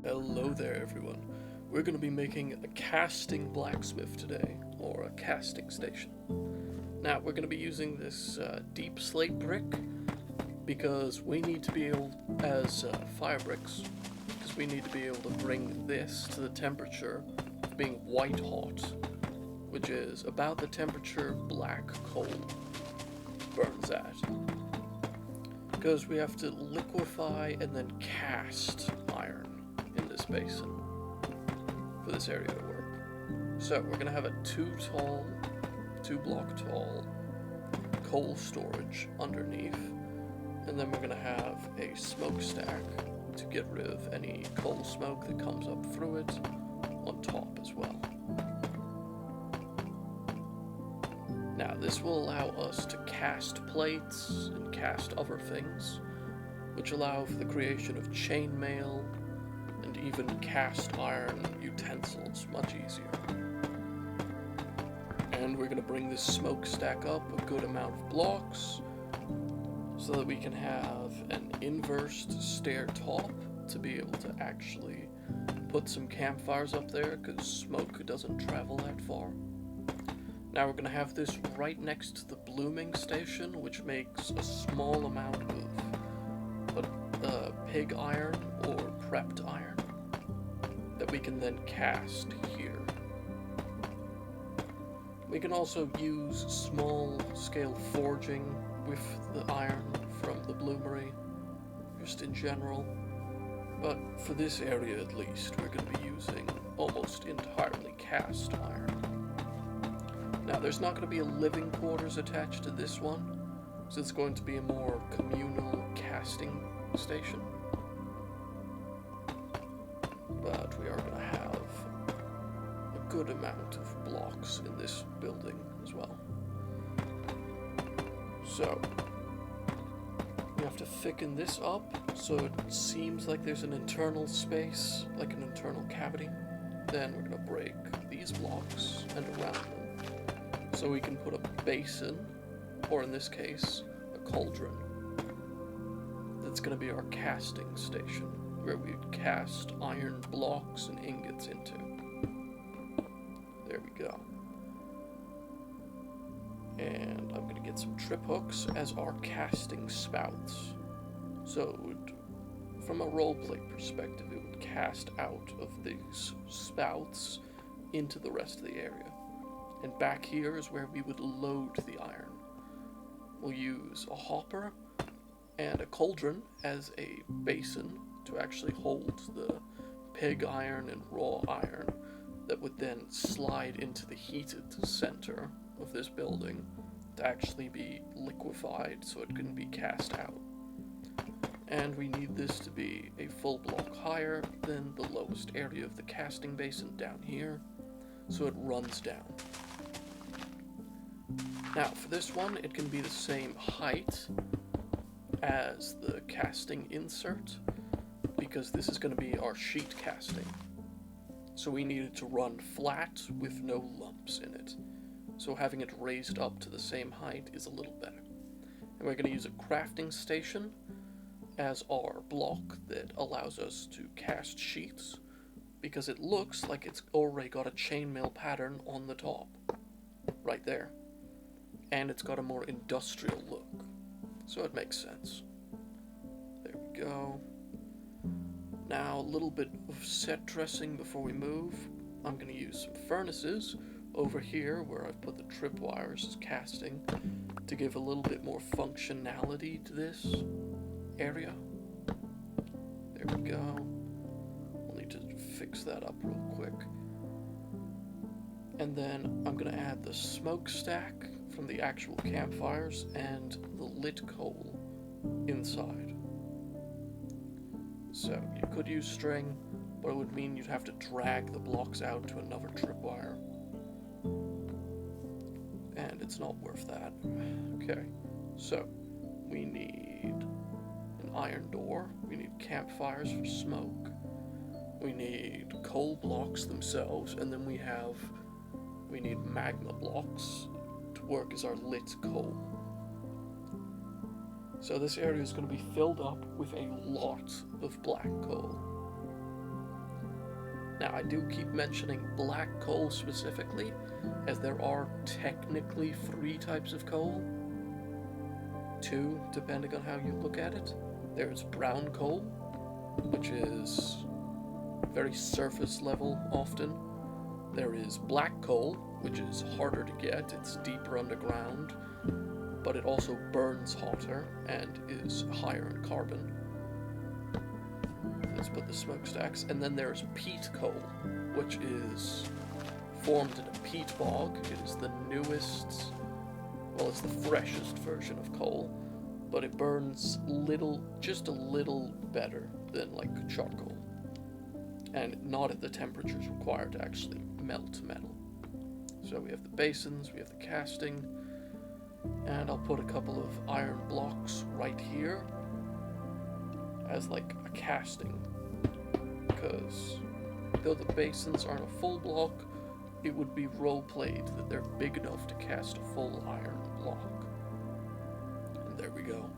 Hello there, everyone. We're going to be making a casting blacksmith today, or a casting station. Now, we're going to be using this deep slate brick because we need to be able, as fire bricks, because we need to be able to bring this to the temperature of being white hot, which is about the temperature black coal burns at. Because we have to liquefy and then cast iron in this basin for this area to work. So we're going to have a two block tall coal storage underneath, and then we're going to have a smokestack to get rid of any coal smoke that comes up through it on top as well. Now this will allow us to cast plates and cast other things, which allow for the creation of chainmail and even cast iron utensils much easier. And we're going to bring this smokestack up a good amount of blocks so that we can have an inversed stair top to be able to actually put some campfires up there, because smoke doesn't travel that far. Now we're going to have this right next to the blooming station, which makes a small amount of pig iron or prepped iron that we can then cast here. We can also use small scale forging with the iron from the bloomery, just in general, but for this area at least we're going to be using almost entirely cast iron. Now there's not going to be a living quarters attached to this one, so it's going to be a more communal casting station. But we are going to have a good amount of blocks in this building as well. So we have to thicken this up so it seems like there's an internal space, like an internal cavity. Then we're going to break these blocks and around them so we can put a basin, or in this case, a cauldron. That's going to be our casting station, where we cast iron blocks and ingots into. There we go. And I'm going to get some trip hooks as our casting spouts. So from a roleplay perspective, it would cast out of these spouts into the rest of the area. And back here is where we would load the iron. We'll use a hopper and a cauldron as a basin to actually hold the pig iron and raw iron that would then slide into the heated center of this building to actually be liquefied so it can be cast out. And we need this to be a full block higher than the lowest area of the casting basin down here, so it runs down. Now for this one, it can be the same height as the casting insert, because this is going to be our sheet casting. So we need it to run flat with no lumps in it. So having it raised up to the same height is a little better. And we're going to use a crafting station as our block that allows us to cast sheets, because it looks like it's already got a chainmail pattern on the top, right there. And it's got a more industrial look, so it makes sense. There we go. Now a little bit of set dressing before we move. I'm going to use some furnaces over here where I've put the tripwires as casting to give a little bit more functionality to this area. There we go. We'll need to fix that up real quick. And then I'm going to add the smokestack from the actual campfires and the lit coal inside. So you could use string, but it would mean you'd have to drag the blocks out to another tripwire. And it's not worth that. Okay, so we need an iron door, we need campfires for smoke, we need coal blocks themselves, and then we need magma blocks to work as our lit coal. So this area is going to be filled up with a lot of black coal. Now, I do keep mentioning black coal specifically, as there are technically 3 types of coal. 2, depending on how you look at it. There's brown coal, which is very surface level often. There is black coal, which is harder to get, it's deeper underground, but it also burns hotter and is higher in carbon. Let's put the smokestacks. And then there's peat coal, which is formed in a peat bog. It is the newest, well, it's the freshest version of coal, but it burns just a little better than like charcoal, and not at the temperatures required to actually melt metal. So we have the basins, we have the casting, and I'll put a couple of iron blocks right here as like a casting, because though the basins aren't a full block, it would be role-played that they're big enough to cast a full iron block. And there we go.